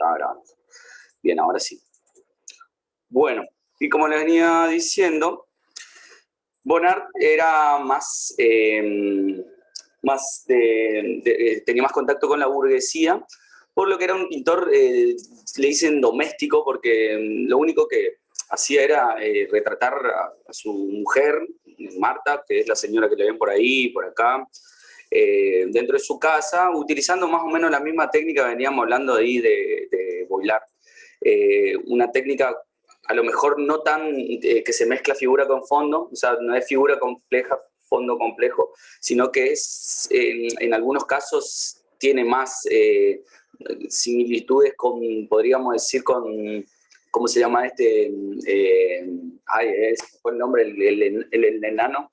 estaba grabando. Bien, ahora sí. Bueno, y como les venía diciendo, Bonnard era más, tenía más contacto con la burguesía, por lo que era un pintor, le dicen doméstico, porque lo único que hacía era retratar a su mujer, Marta, que es la señora que le ven por ahí, por acá, dentro de su casa, utilizando más o menos la misma técnica que veníamos hablando ahí de Voillard. Una técnica a lo mejor no tan que se mezcla figura con fondo, o sea, no es figura compleja, fondo complejo, sino que es, en algunos casos tiene más similitudes con, podríamos decir, con, ¿cómo se llama este? Fue el nombre, el enano.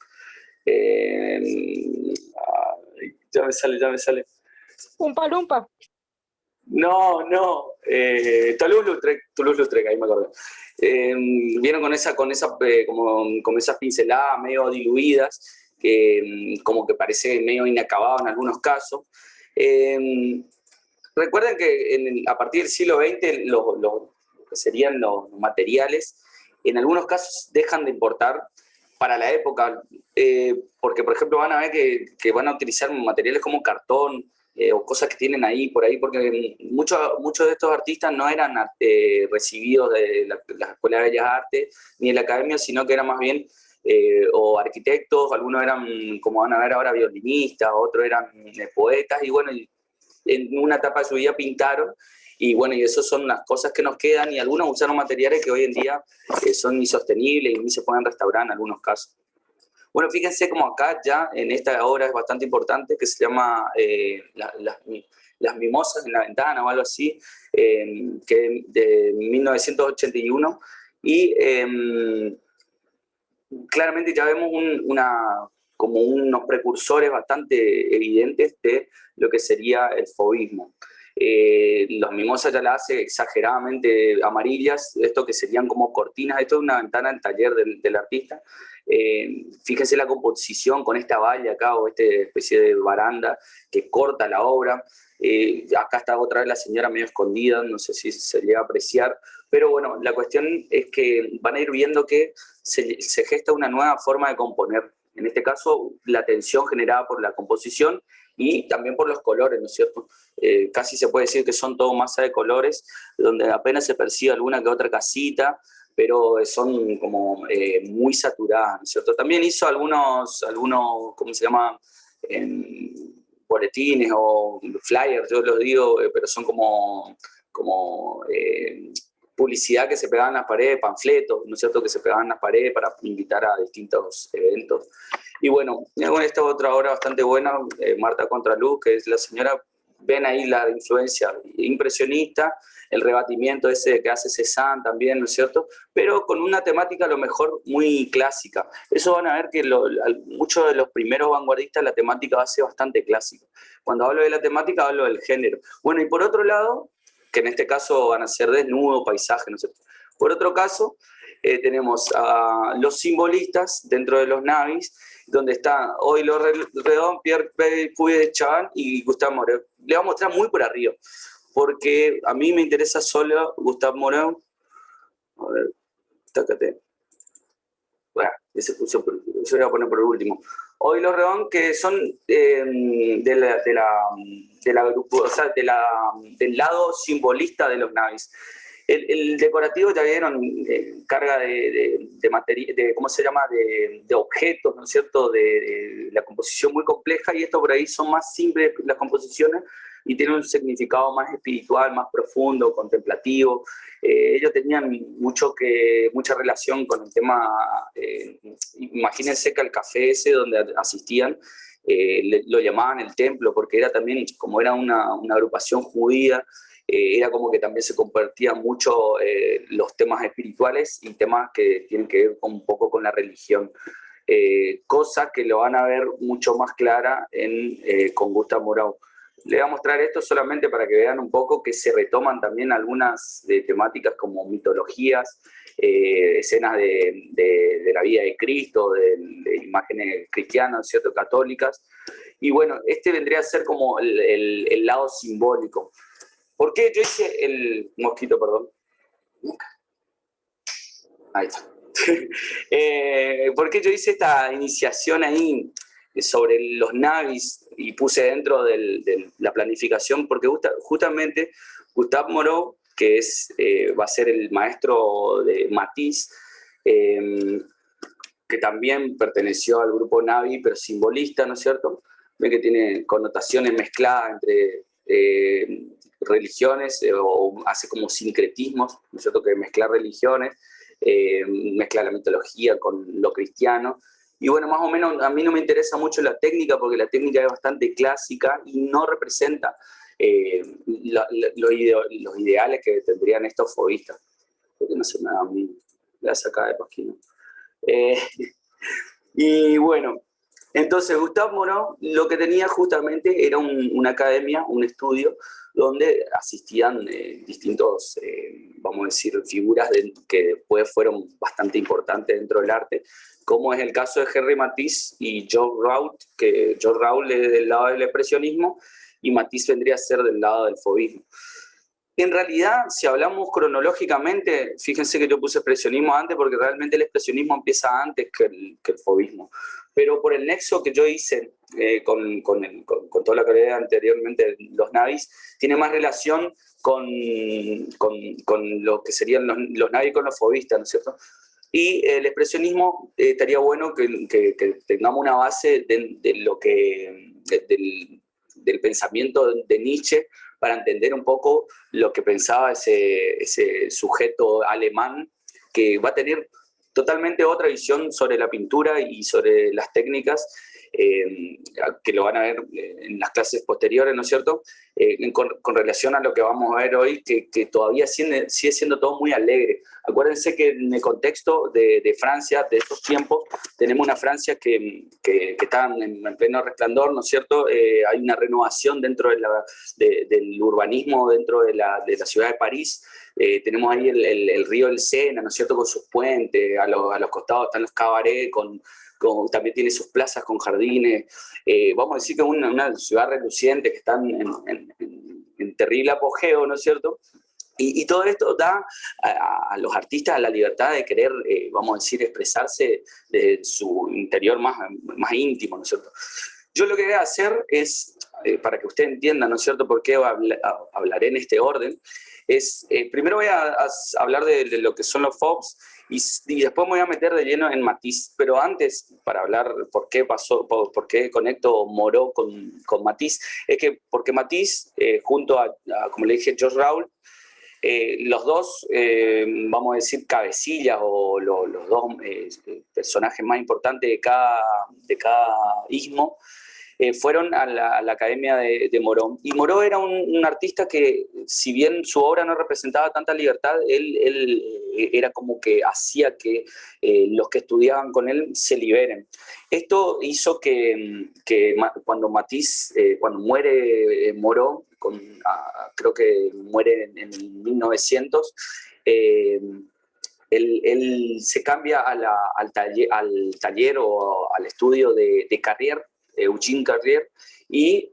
Ya me sale. Umpa Lumpa. No, Toulouse-Lautrec, ahí me acuerdo. Vieron con esas pinceladas medio diluidas, que como que parece medio inacabado en algunos casos. Recuerden que a partir del siglo XX lo que serían los materiales, en algunos casos dejan de importar para la época, porque por ejemplo van a ver que van a utilizar materiales como cartón, o cosas que tienen ahí por ahí, porque muchos de estos artistas no eran recibidos de la Escuela de Bellas Artes ni de la Academia, sino que eran más bien o arquitectos, algunos eran, como van a ver ahora, violinistas, otros eran poetas, y bueno, en una etapa de su vida pintaron, y bueno, y esas son las cosas que nos quedan, y algunos usaron materiales que hoy en día son insostenibles y ni se pueden restaurar en algunos casos. Bueno, fíjense como acá ya en esta obra es bastante importante, que se llama las mimosas en la ventana o algo así, que de 1981, y claramente ya vemos como unos precursores bastante evidentes de lo que sería el fauvismo. Las mimosas ya las hace exageradamente amarillas, esto que serían como cortinas, esto es una ventana del taller del artista. Fíjense la composición con esta valla acá, o esta especie de baranda que corta la obra. Acá está otra vez la señora medio escondida, no sé si se llega a apreciar, pero bueno, la cuestión es que van a ir viendo que se gesta una nueva forma de componer. En este caso, la tensión generada por la composición y también por los colores, ¿no es cierto? Casi se puede decir que son todo masa de colores, donde apenas se percibe alguna que otra casita, pero son como muy saturadas, ¿no es cierto? También hizo algunos ¿cómo se llama? Boletines o flyers, yo los digo, pero son como publicidad que se pegaban en las paredes, panfletos, ¿no es cierto?, que se pegaban en las paredes para invitar a distintos eventos. Y bueno, con esta otra obra bastante buena, Marta Contraluz, que es la señora, ven ahí la influencia impresionista, el rebatimiento ese que hace Cézanne también, ¿no es cierto?, pero con una temática a lo mejor muy clásica. Eso van a ver que muchos de los primeros vanguardistas la temática va a ser bastante clásica. Cuando hablo de la temática hablo del género. Bueno, y por otro lado, que en este caso van a ser desnudo, paisaje, ¿no es cierto? Por otro caso, tenemos a los simbolistas dentro de los navis, donde está Oilo Redón, Pierre Puy de Chavannes y Gustave Moreau. Le voy a mostrar muy por arriba, porque a mí me interesa solo Gustave Moreau. A ver, tácate. Bueno, ese yo voy a poner por el último. Oilo Redón, que son del lado simbolista de los navis. El decorativo, ya vieron, carga ¿cómo se llama?, de objetos, ¿no es cierto?, de la composición muy compleja, y esto por ahí son más simples las composiciones y tienen un significado más espiritual, más profundo, contemplativo. Ellos tenían mucha relación con el tema, imagínense que al café ese donde asistían, lo llamaban el templo, porque era también, como era una agrupación judía, era como que también se compartían mucho los temas espirituales y temas que tienen que ver un poco con la religión. Cosa que lo van a ver mucho más clara con Gustave Moreau. Le voy a mostrar esto solamente para que vean un poco que se retoman también algunas temáticas como mitologías, escenas de la vida de Cristo, de imágenes cristianas, ¿cierto?, católicas. Y bueno, este vendría a ser como el lado simbólico. ¿Por qué yo hice el mosquito, perdón? Ahí está. ¿Por qué yo hice esta iniciación ahí sobre los Navis y puse dentro de la planificación? Porque justamente Gustave Moreau, que va a ser el maestro de Matisse, que también perteneció al grupo Navi, pero simbolista, ¿no es cierto? Ve que tiene connotaciones mezcladas entre religiones, o hace como sincretismos, ¿no es cierto? Que mezcla religiones, mezcla la mitología con lo cristiano. Y bueno, más o menos a mí no me interesa mucho la técnica, porque la técnica es bastante clásica y no representa los ideales que tendrían estos fobistas. Porque no se me da a mí. Voy a sacar de página. Y bueno, entonces Gustave Moreau lo que tenía justamente era una academia, un estudio, donde asistían distintos, vamos a decir, figuras que después fueron bastante importantes dentro del arte, como es el caso de Henri Matisse y Georges Rouault, que Georges Rouault es del lado del expresionismo y Matisse vendría a ser del lado del fauvismo. En realidad, si hablamos cronológicamente, fíjense que yo puse expresionismo antes porque realmente el expresionismo empieza antes que el fauvismo. Pero por el nexo que yo hice con toda la que hablé anteriormente, los Navis, tiene más relación con lo que serían los Navis con los fauvistas, ¿no es cierto? Y el expresionismo estaría bueno que tengamos una base de lo que, del pensamiento de Nietzsche, para entender un poco lo que pensaba ese sujeto alemán, que va a tener totalmente otra visión sobre la pintura y sobre las técnicas, que lo van a ver en las clases posteriores, ¿no es cierto? Con relación a lo que vamos a ver hoy, que todavía sigue siendo todo muy alegre. Acuérdense que en el contexto de Francia, de estos tiempos, tenemos una Francia que está en pleno resplandor, ¿no es cierto? Hay una renovación dentro del urbanismo, dentro de la ciudad de París. Tenemos ahí el río del Sena, ¿no es cierto?, con sus puentes, a los costados están los cabarets, también tiene sus plazas con jardines. Vamos a decir que es una ciudad reluciente, que está en terrible apogeo, ¿no es cierto? Y todo esto da a los artistas la libertad de querer, vamos a decir, expresarse de su interior más íntimo, ¿no es cierto? Yo lo que voy a hacer es, para que usted entienda, ¿no es cierto?, por qué hablaré en este orden, es, primero voy a hablar de lo que son los FOBs, y después me voy a meter de lleno en Matisse, pero antes, para hablar por qué conecto Moreau con Matisse, es que porque Matisse, junto a, como le dije, Georges Rouault, los dos, vamos a decir, cabecillas, o los dos personajes más importantes de cada istmo, fueron a la academia de Moreau. Y Moreau era un artista que, si bien su obra no representaba tanta libertad, él era como que hacía que los que estudiaban con él se liberen. Esto hizo que cuando Matisse, cuando muere Moreau, creo que muere en 1900, él se cambia al taller o al estudio de Carrier, Eugene Carrier, y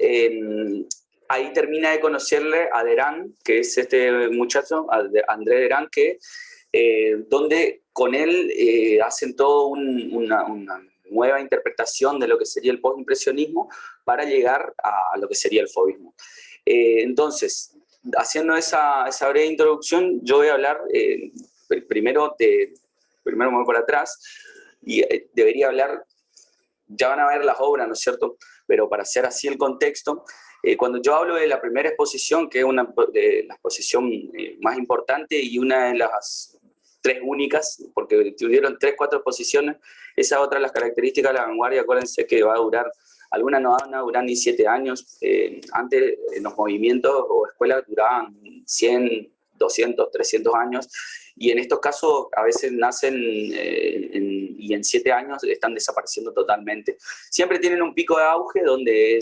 ahí termina de conocerle a Derain, que es este muchacho, André Derain, donde con él hacen toda una nueva interpretación de lo que sería el postimpresionismo para llegar a lo que sería el fauvismo. Entonces, haciendo esa breve introducción, yo voy a hablar primero me voy por atrás, y debería hablar, ya van a ver las obras, ¿no es cierto?, pero para hacer así el contexto, cuando yo hablo de la primera exposición, que es de la exposición más importante y una de las tres únicas, porque tuvieron 3-4 exposiciones, esa otra de las características de la vanguardia, acuérdense que va a durar, algunas no van a durar ni 7 años, antes los movimientos o escuelas duraban 100, 200, 300 años, y en estos casos a veces nacen y en 7 años están desapareciendo totalmente. Siempre tienen un pico de auge donde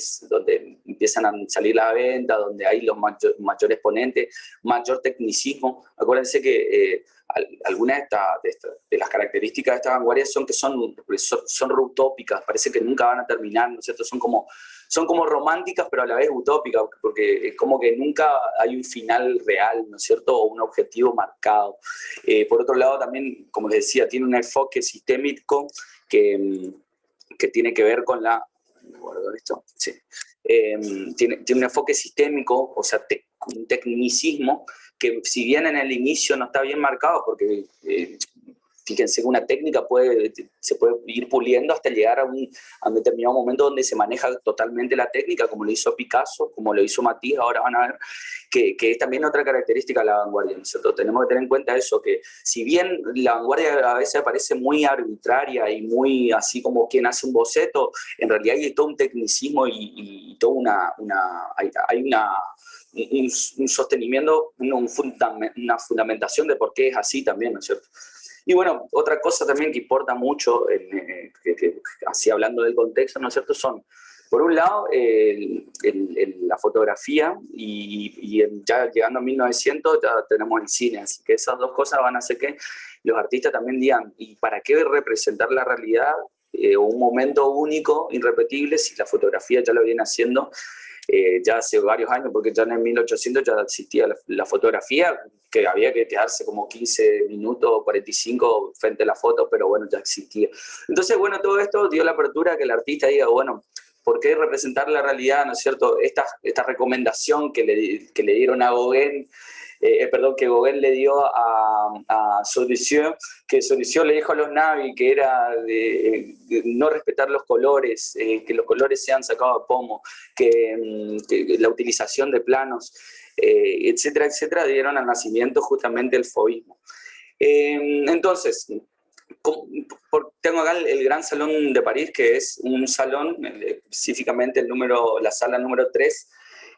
empiezan a salir a la venta, donde hay los mayores exponentes, mayor tecnicismo. Acuérdense que algunas de las características de estas vanguardias son que son utópicas, parece que nunca van a terminar, ¿no es cierto? Son como son como románticas, pero a la vez utópicas, porque es como que nunca hay un final real, ¿no es cierto? O un objetivo marcado. Por otro lado, también, como les decía, tiene un enfoque sistémico que tiene que ver con la... ¿Me guardo esto? Sí. Tiene un enfoque sistémico, o sea, un tecnicismo, que si bien en el inicio no está bien marcado, porque fíjense que una técnica se puede ir puliendo hasta llegar a un determinado momento donde se maneja totalmente la técnica, como lo hizo Picasso, como lo hizo Matisse, ahora van a ver que es también otra característica de la vanguardia, ¿no es cierto? Tenemos que tener en cuenta eso, que si bien la vanguardia a veces parece muy arbitraria y muy así como quien hace un boceto, en realidad hay todo un tecnicismo y toda hay un sostenimiento, una fundamentación de por qué es así también, ¿no es cierto? Y bueno, otra cosa también que importa mucho, así hablando del contexto, ¿no es cierto?, son, por un lado, la fotografía y ya llegando a 1900 ya tenemos el cine, así que esas dos cosas van a hacer que los artistas también digan, ¿y para qué representar la realidad o un momento único, irrepetible, si la fotografía ya lo viene haciendo ya hace varios años, porque ya en el 1800 ya existía la fotografía, que había que quedarse como 15 minutos, 45 frente a la foto, pero bueno, ya existía. Entonces, bueno, todo esto dio la apertura a que el artista diga, bueno, ¿por qué representar la realidad, no es cierto? Esta recomendación que le dieron a Gauguin, perdón, que Gauguin le dio a Saussure, que Saussure le dijo a los Navi que era de no respetar los colores, que los colores sean sacados a pomo, que la utilización de planos, etcétera, etcétera, dieron al nacimiento justamente el fauvismo. Entonces, tengo acá el Gran Salón de París, que es un salón, específicamente la sala número 3,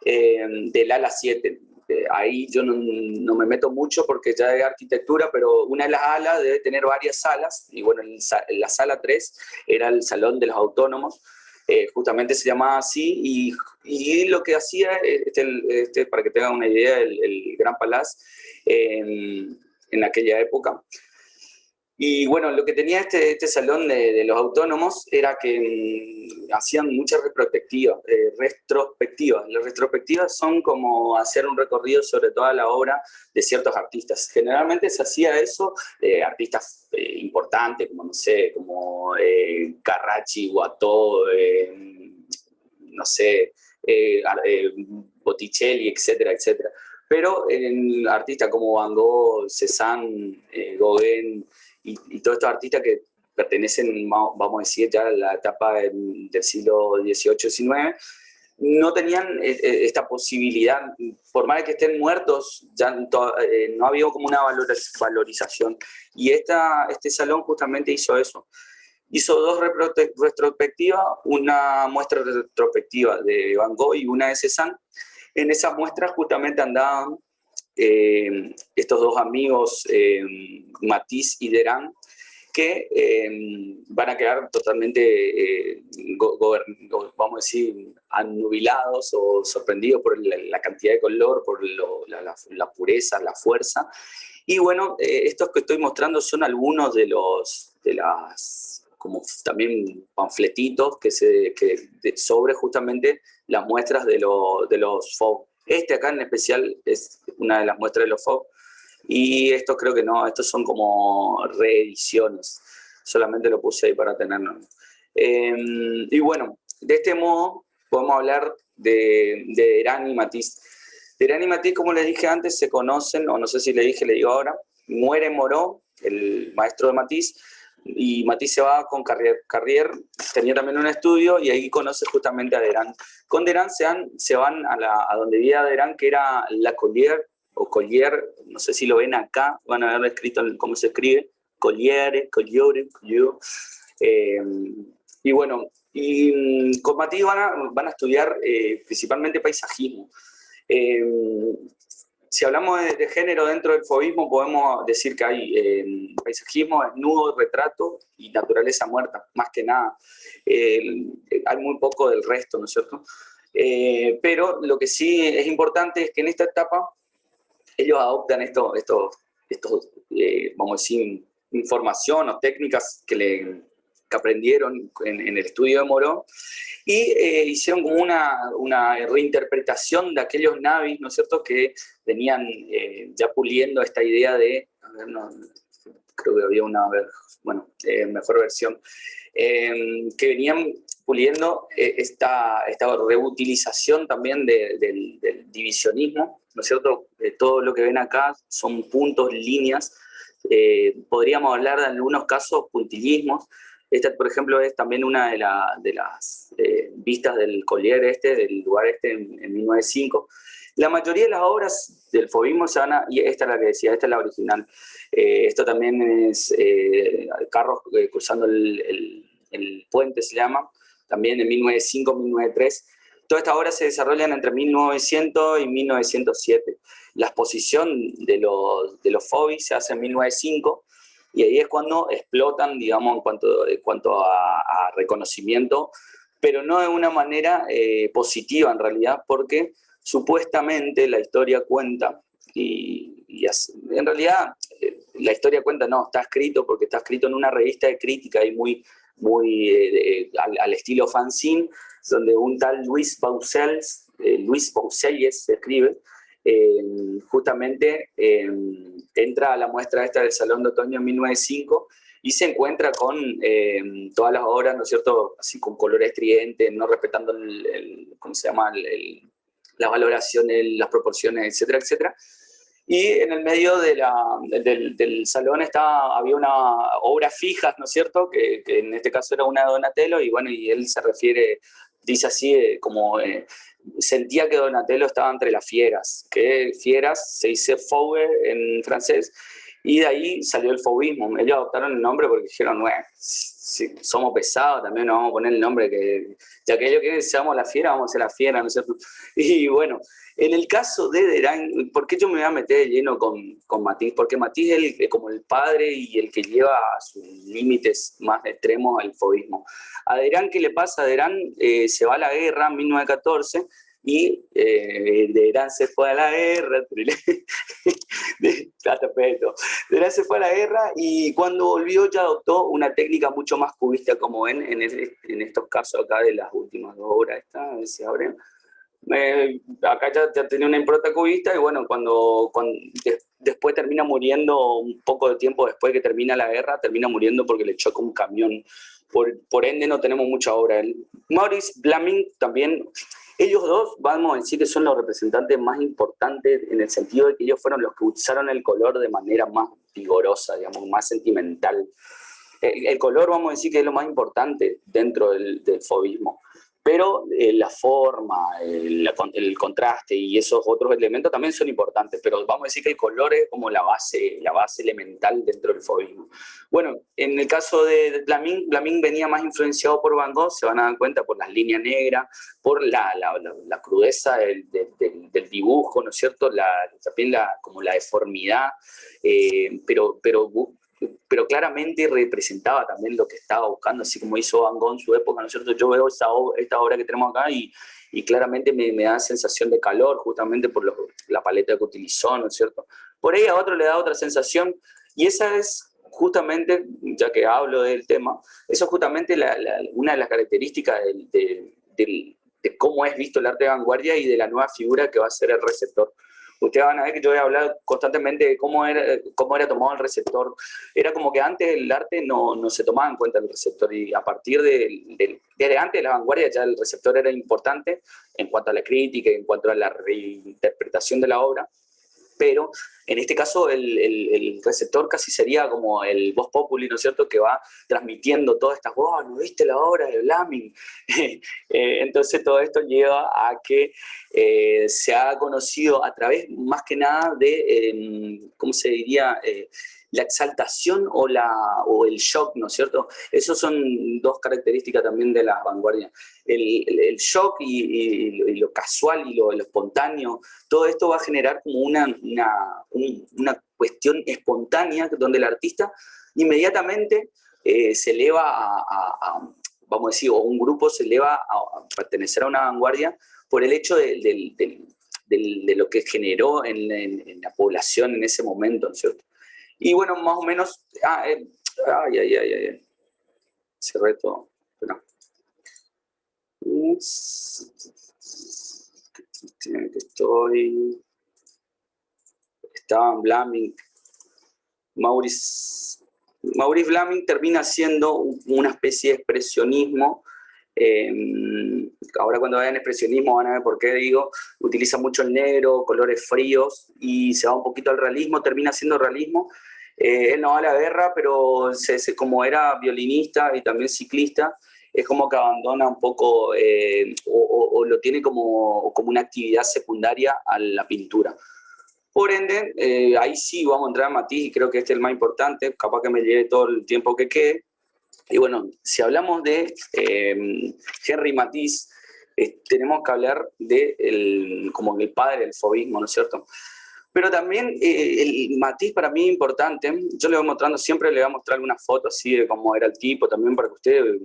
del ala 7. Ahí yo no me meto mucho porque ya es arquitectura, pero una de las alas debe tener varias salas, y bueno, la sala 3 era el Salón de los Autónomos, justamente se llamaba así, y lo que hacía, para que tengan una idea, el Gran Palais en aquella época. Y bueno, lo que tenía este salón de los autónomos era que hacían muchas retrospectivas. Las retrospectivas son como hacer un recorrido sobre toda la obra de ciertos artistas. Generalmente se hacía eso de artistas importantes, como no sé, como Carracci, Watteau, no sé, Botticelli, etcétera, etcétera. Pero en artistas como Van Gogh, Cézanne, Gauguin, y todos estos artistas que pertenecen, vamos a decir, ya a la etapa del siglo XVIII-XIX, no tenían esta posibilidad, por más que estén muertos, ya no había como una valorización. Y este salón justamente hizo eso. Hizo dos retrospectivas, una muestra retrospectiva de Van Gogh y una de Cézanne. En esas muestras justamente andaban estos dos amigos, Matisse y Derain, que van a quedar totalmente, vamos a decir, anubilados o sorprendidos por la cantidad de color, por la pureza, la fuerza. Y bueno, estos que estoy mostrando son algunos de las como también panfletitos sobre justamente las muestras de los Fauves. Este acá en especial es una de las muestras de los Fauves, y estos creo que no, estos son como reediciones, solamente lo puse ahí para tenerlo. Y bueno, de este modo podemos hablar de Derain y Matisse. Derain y Matisse, como les dije antes, se conocen, o no sé si le digo ahora, muere Moreau, el maestro de Matisse, y Matisse se va con Carrier, tenía también un estudio, y ahí conoce justamente a Derain. Con Derain se van a donde vivía Derain, que era La Collier, o Collier, no sé si lo ven acá, van a ver escrito cómo se escribe, Collier. Y bueno, con Matisse van a estudiar principalmente paisajismo. Si hablamos de género dentro del fauvismo, podemos decir que hay paisajismo, desnudo, retrato y naturaleza muerta, más que nada. Hay muy poco del resto, ¿no es cierto? Pero lo que sí es importante es que en esta etapa ellos adoptan vamos a decir, información o técnicas que que aprendieron en el estudio de Moreau, y hicieron como una reinterpretación de aquellos navis, ¿no es cierto?, que venían ya puliendo esta idea de, a ver, no, creo que había una, mejor versión, que venían puliendo esta reutilización también del divisionismo, ¿no es cierto? Todo lo que ven acá son puntos, líneas, podríamos hablar de algunos casos puntillismos. Esta, por ejemplo, es también una de las vistas del Collier del lugar en 1905. La mayoría de las obras del fauvismo se van a, y esta es la que decía, esta es la original. Esto también es carros cruzando el puente, se llama, también en 1905-1903. Todas estas obras se desarrollan entre 1900 y 1907. La exposición de los Fauvis se hace en 1905, y ahí es cuando explotan, digamos, en cuanto a reconocimiento, pero no de una manera positiva en realidad, porque supuestamente la historia cuenta, en realidad la historia cuenta no, está escrito porque está escrito en una revista de crítica y muy al estilo fanzine, donde un tal Luis Baucelles se escribe, justamente entra a la muestra esta del Salón de Otoño en 1905 y se encuentra con todas las obras, ¿no es cierto?, así con colores estridentes, no respetando ¿cómo se llama?, las valoraciones, las proporciones, etcétera, etcétera. Y en el medio del salón había una obra fija, ¿no es cierto?, que en este caso era una de Donatello, y bueno, y él se refiere, dice así, sentía que Donatello estaba entre las fieras, que fieras se dice fauve en francés, y de ahí salió el fauvismo. Ellos adoptaron el nombre porque dijeron, bueno, si somos pesados, también nos vamos a poner el nombre, ya que ellos quieren que seamos la fiera, vamos a ser la fiera, ¿no es cierto? Y bueno, en el caso de Derain, ¿por qué yo me voy a meter de lleno con Matisse? Porque Matisse es como el padre y el que lleva a sus límites más extremos al fauvismo. A Derain, ¿qué le pasa? Derain se va a la guerra en 1914, y Derain se fue a la guerra, Derain se fue a la guerra, y cuando volvió ya adoptó una técnica mucho más cubista, como ven en estos casos acá de las últimas dos obras, a ver si abren. Acá ya tenía una impronta cubista, y bueno, después termina muriendo, un poco de tiempo después que termina la guerra, termina muriendo porque le choca un camión. Por ende no tenemos mucha obra. Maurice Blaming también, ellos dos vamos a decir que son los representantes más importantes, en el sentido de que ellos fueron los que usaron el color de manera más vigorosa, digamos, más sentimental. El color, vamos a decir que es lo más importante dentro del fauvismo. Pero la forma, el contraste y esos otros elementos también son importantes, pero vamos a decir que el color es como la base elemental dentro del fauvismo. Bueno, en el caso de Blaming venía más influenciado por Van Gogh, se van a dar cuenta, por las líneas negras, por la crudeza del dibujo, ¿no es cierto? También como la deformidad, pero claramente representaba también lo que estaba buscando, así como hizo Van Gogh en su época, ¿no es cierto? Yo veo esta obra que tenemos acá y claramente me da sensación de calor, justamente por la paleta que utilizó, ¿no es cierto? Por ahí a otro le da otra sensación, y esa es justamente, ya que hablo del tema, eso es justamente una de las características de cómo es visto el arte de vanguardia y de la nueva figura que va a ser el receptor. Ustedes van a ver que yo voy a hablar constantemente de cómo era tomado el receptor. Era como que antes el arte no se tomaba en cuenta el receptor, y a partir desde antes de la vanguardia ya el receptor era importante en cuanto a la crítica, en cuanto a la reinterpretación de la obra, pero en este caso el receptor casi sería como el vox populi, ¿no es cierto?, que va transmitiendo todas estas, oh, ¿no viste la obra de Blaming? Entonces todo esto lleva a que se ha conocido a través, más que nada, de, ¿cómo se diría?, la exaltación o el shock, ¿no es cierto? Esas son dos características también de la vanguardia. El shock y lo casual y lo espontáneo, todo esto va a generar como una cuestión espontánea, donde el artista inmediatamente se eleva vamos a decir, o un grupo se eleva a pertenecer a una vanguardia por el hecho de lo que generó en la población en ese momento, ¿no es cierto? Y bueno, más o menos, cerré todo. Pero, que estoy... Estaba en Blaming. Maurice Blaming termina siendo una especie de expresionismo. Ahora cuando vean expresionismo van a ver por qué digo, utiliza mucho el negro, colores fríos y se va un poquito al realismo, termina siendo realismo. Él no va a la guerra, pero como era violinista y también ciclista, es como que abandona un poco o lo tiene como una actividad secundaria a la pintura. Por ende, ahí sí vamos a entrar a Matisse y creo que este es el más importante, capaz que me lleve todo el tiempo que quede. Y bueno, si hablamos de Henri Matisse, tenemos que hablar de como el padre del fauvismo, ¿no es cierto? Pero también el Matisse para mí es importante. Yo le voy mostrando, siempre le voy a mostrar algunas fotos así de cómo era el tipo, también para que ustedes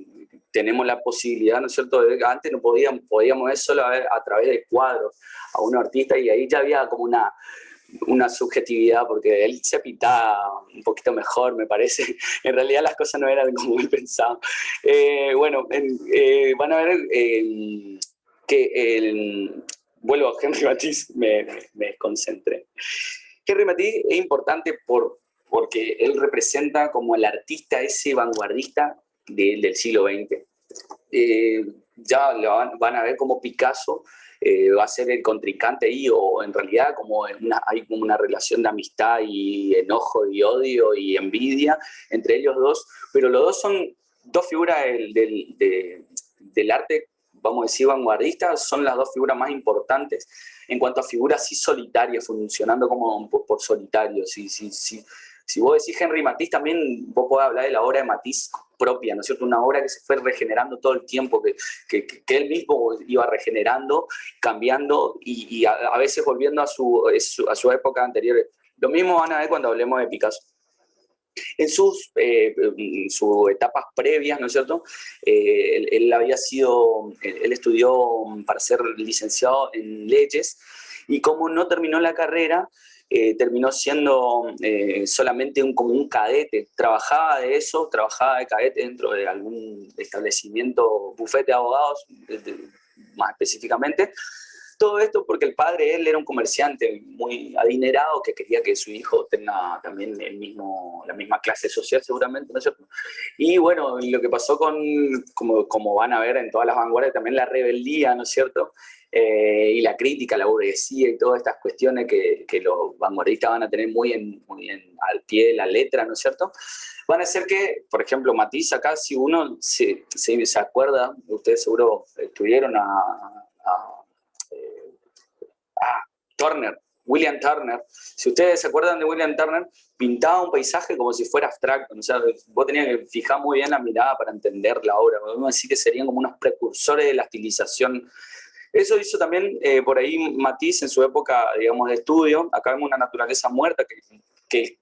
tenemos la posibilidad, ¿no es cierto? Antes no podíamos ver solo a través de cuadros a un artista y ahí ya había como una subjetividad, porque él se pintaba un poquito mejor, me parece. En realidad las cosas no eran como él pensaba. Bueno, van a ver que vuelvo a Henri Matisse, me desconcentré. Henri Matisse es importante porque él representa como el artista ese vanguardista del siglo XX. Ya lo van a ver como Picasso va a ser el contrincante ahí, o en realidad hay como una relación de amistad y enojo y odio y envidia entre ellos dos, pero los dos son dos figuras del arte, vamos a decir, vanguardista, son las dos figuras más importantes en cuanto a figuras así solitarias, funcionando como por solitario. Si vos decís Henri Matisse, también vos podés hablar de la obra de Matisse propia, ¿no es cierto? Una obra que se fue regenerando todo el tiempo, que él mismo iba regenerando, cambiando y a veces volviendo a su época anterior. Lo mismo van a ver cuando hablemos de Picasso. En sus etapas previas, ¿no es cierto? Él estudió para ser licenciado en leyes y como no terminó la carrera, terminó siendo solamente como un cadete. Trabajaba de cadete dentro de algún establecimiento, bufete de abogados, más específicamente. Todo esto porque el padre, él era un comerciante muy adinerado que quería que su hijo tenga también la misma clase social seguramente, ¿no es cierto? Y bueno, lo que pasó como van a ver en todas las vanguardias, también la rebeldía, ¿no es cierto? Y la crítica a la burguesía y todas estas cuestiones que los vanguardistas van a tener muy al pie de la letra, ¿no es cierto? Van a hacer que, por ejemplo, Matisse acá, si uno se acuerda, ustedes seguro estuvieron Turner, William Turner. Si ustedes se acuerdan de William Turner, pintaba un paisaje como si fuera abstracto. O sea, vos tenías que fijar muy bien la mirada para entender la obra. Podemos decir que serían como unos precursores de la estilización. Eso hizo también por ahí Matisse en su época, digamos, de estudio. Acá vemos una naturaleza muerta que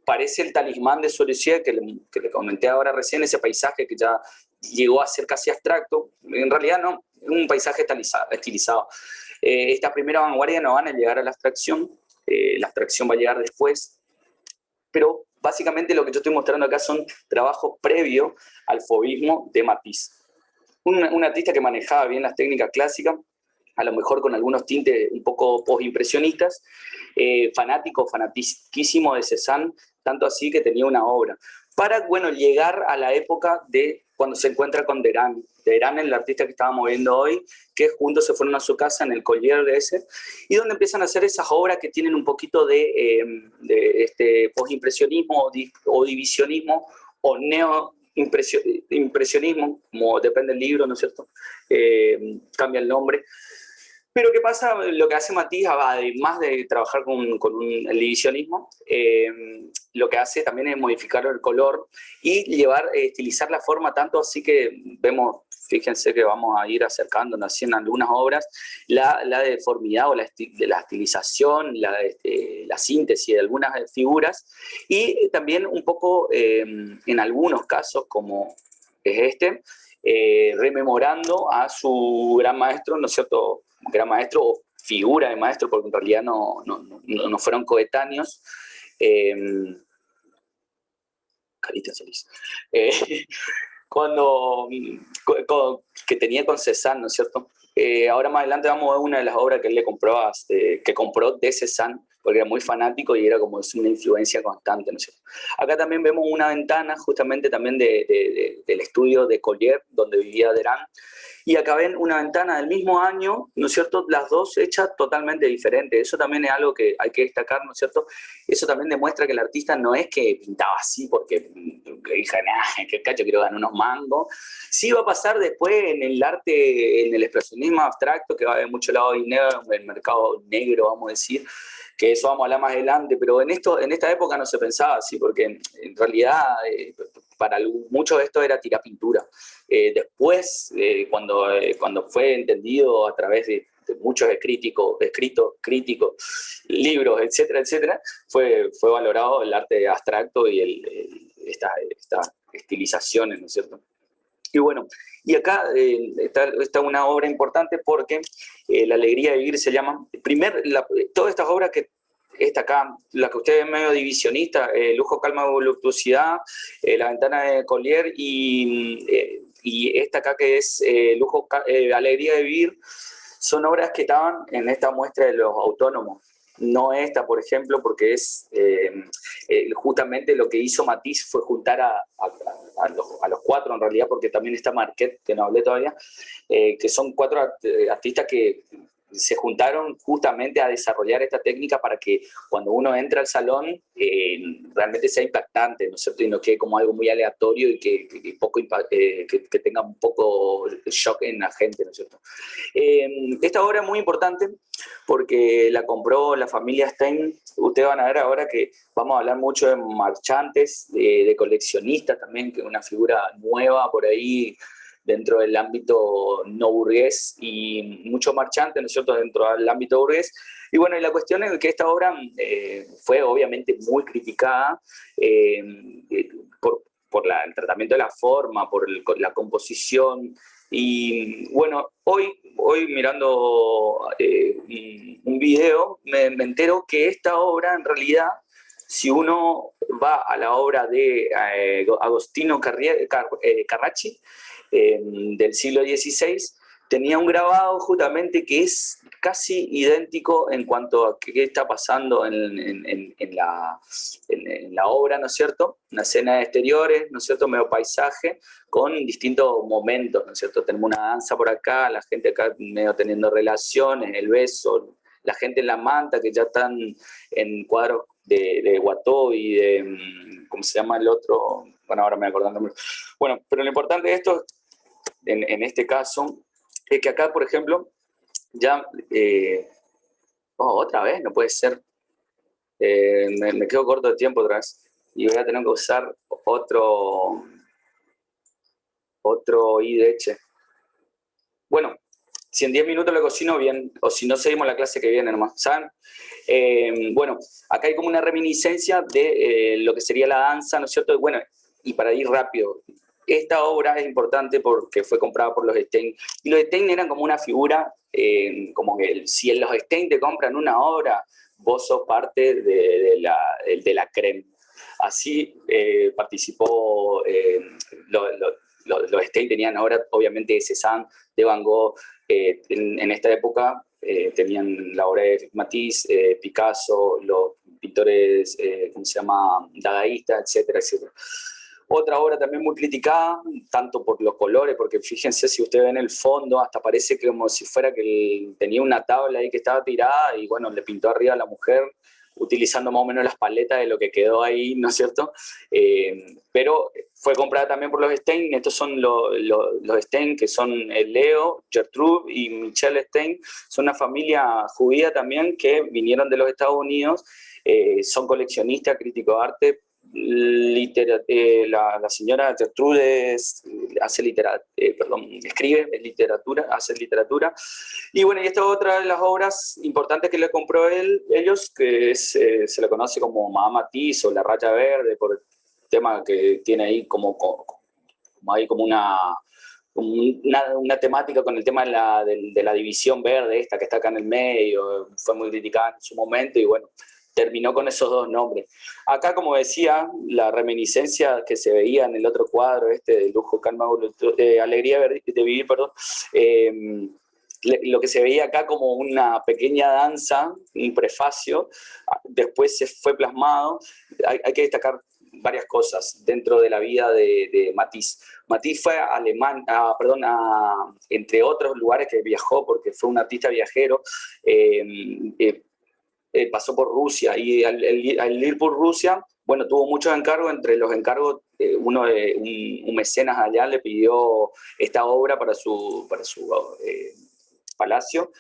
parece el talismán de Sorossier, que le comenté ahora recién, ese paisaje que ya llegó a ser casi abstracto. En realidad no, es un paisaje estilizado. Esta primera vanguardia no van a llegar a la abstracción va a llegar después, pero básicamente lo que yo estoy mostrando acá son trabajos previos al fauvismo de Matisse. Un artista que manejaba bien las técnicas clásicas, a lo mejor con algunos tintes un poco postimpresionistas, fanatiquísimo de Cézanne, tanto así que tenía una obra. Para, bueno, llegar a la época de cuando se encuentra con Derain. Derain es el artista que estábamos viendo hoy, que juntos se fueron a su casa en el Collier de ese, y donde empiezan a hacer esas obras que tienen un poquito de este postimpresionismo o divisionismo o neoimpresionismo, como depende del libro, ¿no es cierto? Cambia el nombre. Pero ¿qué pasa? Lo que hace Matisse, además de trabajar con el divisionismo, lo que hace también es modificar el color y estilizar la forma, tanto así que vemos, fíjense que vamos a ir acercándonos así en algunas obras, la deformidad o la estilización, la síntesis de algunas figuras, y también un poco, en algunos casos, como es rememorando a su gran maestro, ¿no es cierto?, gran maestro o figura de maestro, porque en realidad no fueron coetáneos. Carita Solís. cuando, que tenía con Cézanne, ¿no es cierto? Ahora más adelante vamos a ver una de las obras que él le compró, que compró de Cézanne, porque era muy fanático y era como una influencia constante, ¿no es cierto? Acá también vemos una ventana justamente también del estudio de Collier, donde vivía Derain. Y acá ven una ventana del mismo año, ¿no es cierto? Las dos hechas totalmente diferentes. Eso también es algo que hay que destacar, ¿no es cierto? Eso también demuestra que el artista no es que pintaba así porque le dije, nah, que cacho, quiero ganar unos mangos. Sí va a pasar después en el arte, en el expresionismo abstracto, que va a haber mucho lado de dinero, en el mercado negro, vamos a decir, que eso vamos a hablar más adelante, pero en esta época no se pensaba así, porque en realidad para muchos esto era tirar pintura. Después, cuando fue entendido a través de muchos escritos, libros, etcétera, etcétera, fue valorado el arte abstracto y estas estilizaciones, ¿no es cierto? Y bueno, y acá está una obra importante porque La alegría de vivir se llama. Todas estas obras que esta acá, la que ustedes ven medio divisionista, Lujo, calma, voluptuosidad, La ventana de Collier y esta acá que es Lujo, alegría de vivir, son obras que estaban en esta muestra de los autónomos. No esta, por ejemplo, porque es justamente lo que hizo Matisse fue juntar a los cuatro, en realidad, porque también está Marquet, que no hablé todavía, que son cuatro artistas que se juntaron justamente a desarrollar esta técnica para que cuando uno entra al salón realmente sea impactante, ¿no es cierto? Y no quede como algo muy aleatorio y que tenga un poco shock en la gente, ¿no es cierto? Esta obra es muy importante porque la compró la familia Stein. Ustedes van a ver ahora que vamos a hablar mucho de marchantes, de coleccionistas también, que es una figura nueva por ahí dentro del ámbito no burgués y muchos marchantes, ¿no es cierto?, dentro del ámbito burgués. Y bueno, y la cuestión es que esta obra fue obviamente muy criticada por el tratamiento de la forma, por la composición. Y bueno, hoy mirando un video, me entero que esta obra en realidad, si uno va a la obra de Agostino Carracci, del siglo XVI, tenía un grabado justamente que es casi idéntico en cuanto a qué está pasando en la obra, ¿no es cierto? Una escena de exteriores, ¿no es cierto? Medio paisaje, con distintos momentos, ¿no es cierto? Tenemos una danza por acá, la gente acá medio teniendo relaciones, el beso, la gente en la manta, que ya están en cuadros de Watteau y de, ¿cómo se llama el otro? Bueno, ahora me acuerdo el nombre. Bueno, pero lo importante de esto, en este caso, es que acá, por ejemplo, ya, otra vez, no puede ser, me quedo corto de tiempo otra vez, y voy a tener que usar otro IDH. Bueno, si en 10 minutos lo cocino bien, o si no, seguimos la clase que viene nomás, ¿saben? Bueno, acá hay como una reminiscencia de lo que sería la danza, ¿no es cierto? Bueno, y para ir rápido, esta obra es importante porque fue comprada por los Stein, y los Stein eran como una figura, como que si los Stein te compran una obra, vos sos parte de la creme. Así participó, los Stein tenían ahora, obviamente, de Cézanne, de Van Gogh, en esta época tenían la obra de Matisse, Picasso, los pintores, ¿cómo se llama?, dadaístas, etcétera, etcétera. Otra obra también muy criticada, tanto por los colores, porque fíjense, si ustedes ven el fondo, hasta parece que como si fuera que tenía una tabla ahí que estaba tirada y bueno, le pintó arriba a la mujer, utilizando más o menos las paletas de lo que quedó ahí, ¿no es cierto? Pero fue comprada también por los Stein. Estos son los Stein, que son Leo, Gertrude y Michel Stein. Son una familia judía también que vinieron de los Estados Unidos, son coleccionistas, críticos de arte. La señora Gertrude escribe literatura, hace literatura. Y bueno, y esta es otra de las obras importantes que le compró ellos, que se le conoce como Mamá Matisse o La Raya Verde, por el tema que tiene ahí como una temática con el tema de la división verde, esta que está acá en el medio, fue muy criticada en su momento, y bueno, terminó con esos dos nombres. Acá, como decía, la reminiscencia que se veía en el otro cuadro, de lujo, calma, alegría de vivir, perdón, lo que se veía acá como una pequeña danza, un prefacio, después se fue plasmado. Hay que destacar varias cosas dentro de la vida de Matisse. Matisse fue a entre otros lugares que viajó, porque fue un artista viajero, pasó por Rusia, y al ir por Rusia, bueno, tuvo muchos encargos. Entre los encargos, un mecenas allá le pidió esta obra para su palacio,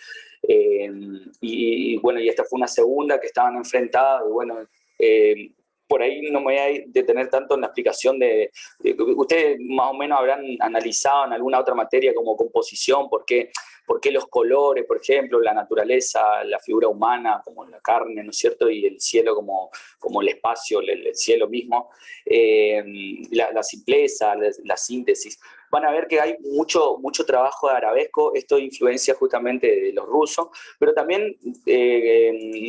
y bueno, y esta fue una segunda que estaban enfrentadas, y bueno, por ahí no me voy a detener tanto en la explicación ustedes más o menos habrán analizado en alguna otra materia como composición, por qué los colores, por ejemplo, la naturaleza, la figura humana, como la carne, ¿no es cierto? Y el cielo como el espacio, el cielo mismo, la simpleza, la síntesis. Van a ver que hay mucho trabajo de arabesco. Esto influencia justamente de los rusos, pero también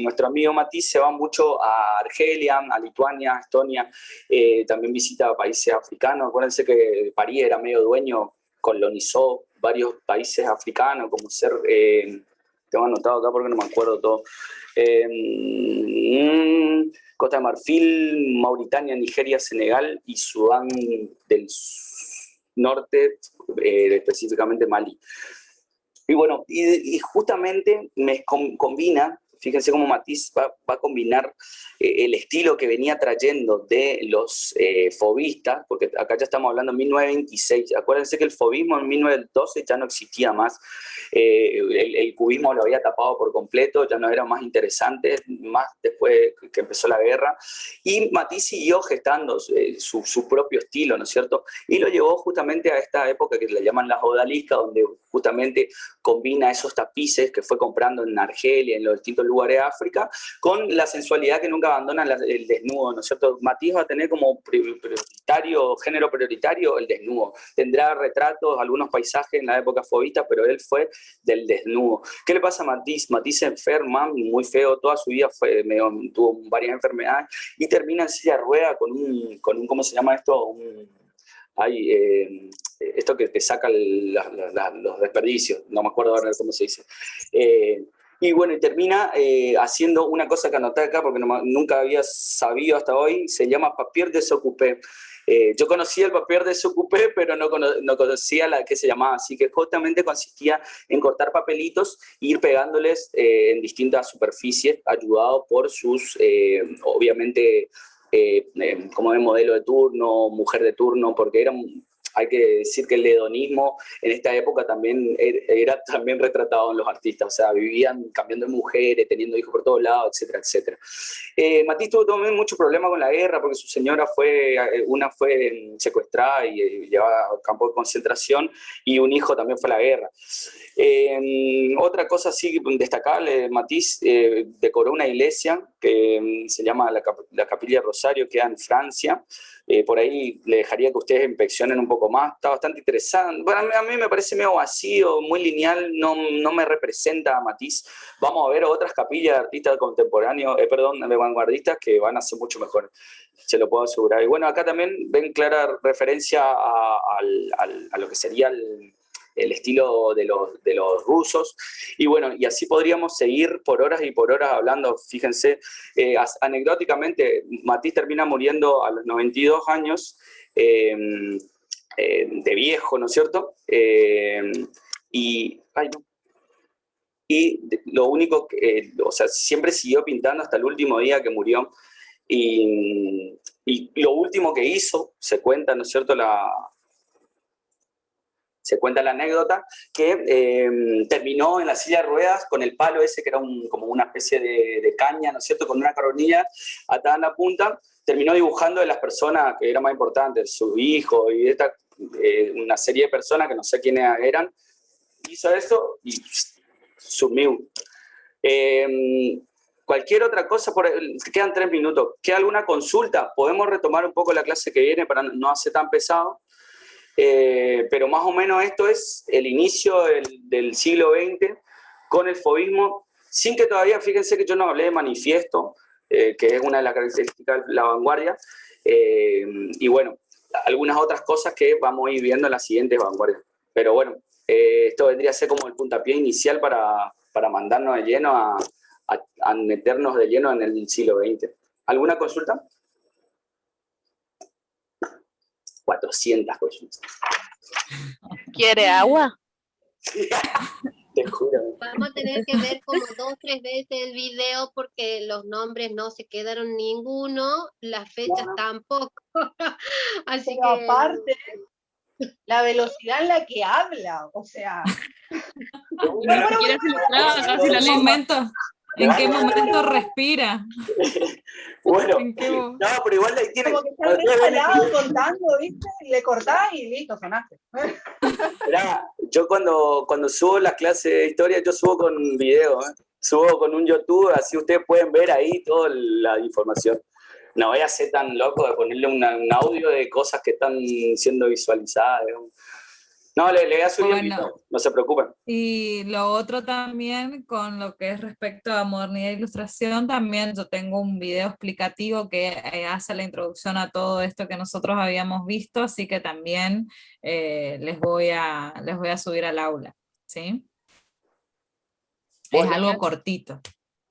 nuestro amigo Matisse se va mucho a Argelia, a Lituania, a Estonia, también visita países africanos. Acuérdense que París era medio dueño, colonizó varios países africanos, como tengo anotado acá porque no me acuerdo todo, Costa de Marfil, Mauritania, Nigeria, Senegal y Sudán del Norte, específicamente Mali. Y bueno, y justamente me combina, fíjense cómo Matisse va a combinar el estilo que venía trayendo de los fauvistas, porque acá ya estamos hablando de 1926. Acuérdense que el fauvismo en 1912 ya no existía más. El cubismo lo había tapado por completo, ya no era más interesante, más después que empezó la guerra. Y Matisse siguió gestando su propio estilo, ¿no es cierto? Y lo llevó justamente a esta época que le llaman la odalisca, donde justamente combina esos tapices que fue comprando en Argelia, en los distintos lugares de África, con la sensualidad que nunca abandona el desnudo, ¿no es cierto? Matisse va a tener como género prioritario el desnudo. Tendrá retratos, algunos paisajes en la época fauvista, pero él fue del desnudo. ¿Qué le pasa a Matisse? Matisse se enferma, muy feo, toda su vida tuvo varias enfermedades, y termina en silla de rueda con un ¿cómo se llama esto? Esto que te saca los desperdicios, no me acuerdo ahora cómo se dice. Y bueno, y termina haciendo una cosa que anoté acá porque nunca había sabido hasta hoy, se llama papier desoccupé. Yo conocía el papier desoccupé, pero no conocía la que se llamaba así, que justamente consistía en cortar papelitos e ir pegándoles en distintas superficies, ayudado por sus, obviamente, como de modelo de turno, mujer de turno, porque hay que decir que el hedonismo en esta época también era también retratado en los artistas, o sea, vivían cambiando de mujeres, teniendo hijos por todos lados, etcétera, etcétera. Matisse tuvo también mucho problema con la guerra, porque su señora fue secuestrada y llevada a campo de concentración, y un hijo también fue a la guerra. Otra cosa así destacable, Matisse decoró una iglesia que se llama la Capilla de Rosario, que queda en Francia. Por ahí le dejaría que ustedes inspeccionen un poco más, está bastante interesante. Bueno, a mí me parece medio vacío, muy lineal, no me representa a Matisse. Vamos a ver otras capillas de artistas contemporáneos, de vanguardistas, que van a ser mucho mejor, se lo puedo asegurar. Y bueno, acá también ven clara referencia a lo que sería el estilo de los rusos. Y bueno, y así podríamos seguir por horas y por horas hablando. Fíjense, anecdóticamente, Matisse termina muriendo a los 92 años, de viejo, ¿no es cierto? Y lo único o sea, siempre siguió pintando hasta el último día que murió. Y lo último que hizo, se cuenta, ¿no es cierto?, se cuenta la anécdota, que terminó en la silla de ruedas con el palo ese, que era como una especie de caña, ¿no es cierto?, con una coronilla atada en la punta. Terminó dibujando de las personas que eran más importantes, su hijo y una serie de personas que no sé quiénes eran. Hizo eso y sumió. Cualquier otra cosa, quedan 3 minutos. ¿Queda alguna consulta? Podemos retomar un poco la clase que viene para no hacer tan pesado. Pero más o menos esto es el inicio del siglo XX con el fauvismo, sin que todavía, fíjense que yo no hablé de manifiesto, que es una de las características de la vanguardia. Y bueno, algunas otras cosas que vamos a ir viendo en las siguientes vanguardias. Pero bueno, esto vendría a ser como el puntapié inicial para mandarnos de lleno a meternos de lleno en el siglo XX. ¿Alguna consulta? 400 consultas. ¿Quiere agua? Te juro. Vamos a tener que ver como 2 o 3 veces el video porque los nombres no se quedaron ninguno, las fechas tampoco. Así Pero que aparte, la velocidad en la que habla, o sea... Y ni siquiera se le traba casi la lengua. ¿En qué momento respira? Bueno, ¿En qué no, pero igual ahí tiene... Como que está desesperado contando, ¿viste? Y le cortás y listo, sonaste. Mirá, yo cuando subo las clases de historia, yo subo con video, ¿eh? Subo con un YouTube, así ustedes pueden ver ahí toda la información. No voy a ser tan loco de ponerle un audio de cosas que están siendo visualizadas. No, le voy a subir el video, no se preocupen. Y lo otro también, con lo que es respecto a modernidad e ilustración, también yo tengo un video explicativo que hace la introducción a todo esto que nosotros habíamos visto, así que también les voy a subir al aula, ¿sí? Bueno, es algo cortito.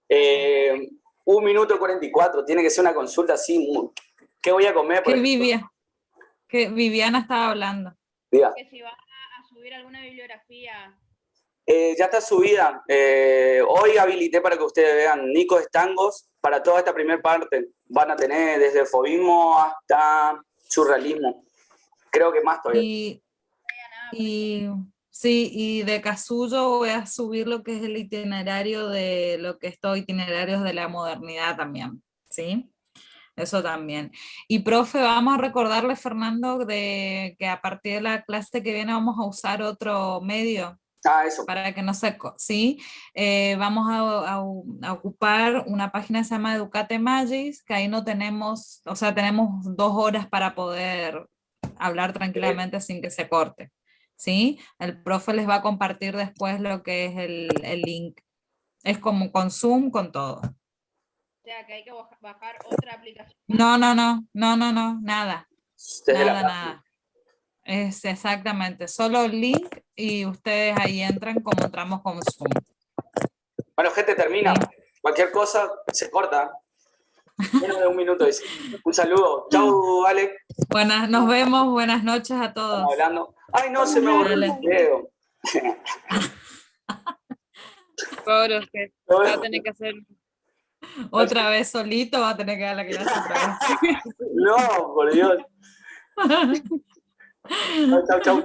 1 minuto 44, tiene que ser una consulta así. ¿Qué voy a comer? Que Viviana estaba hablando. Diga. Que si va a subir alguna bibliografía. Ya está subida. Hoy habilité para que ustedes vean Nico Stangos para toda esta primera parte. Van a tener desde fobismo hasta surrealismo. Creo que más todavía. Sí, y de Casullo voy a subir lo que es el itinerario de lo que estoy, itinerarios de la modernidad también, ¿sí? Eso también. Y profe, vamos a recordarle, Fernando, de que a partir de la clase que viene vamos a usar otro medio. Eso. Para que no se... ¿sí? Vamos a ocupar una página que se llama Educate Magis, que ahí no tenemos, o sea, tenemos 2 horas para poder hablar tranquilamente sin que se corte. ¿Sí? El profe les va a compartir después lo que es el link. Es como con Zoom, con todo. O sea, que hay que bajar otra aplicación. No, nada. Nada. Es exactamente, solo el link y ustedes ahí entran como entramos con Zoom. Bueno, gente, termina. Sí. Cualquier cosa se corta. Menos de 1 minuto. Dice. Un saludo. Chau, Ale. Nos vemos. Buenas noches a todos. Estamos hablando. Ay, no, se me borró el video. Pobre usted. Va a tener que hacer... Otra vez solito va a tener que dar la clase otra vez. No, por Dios. Chau.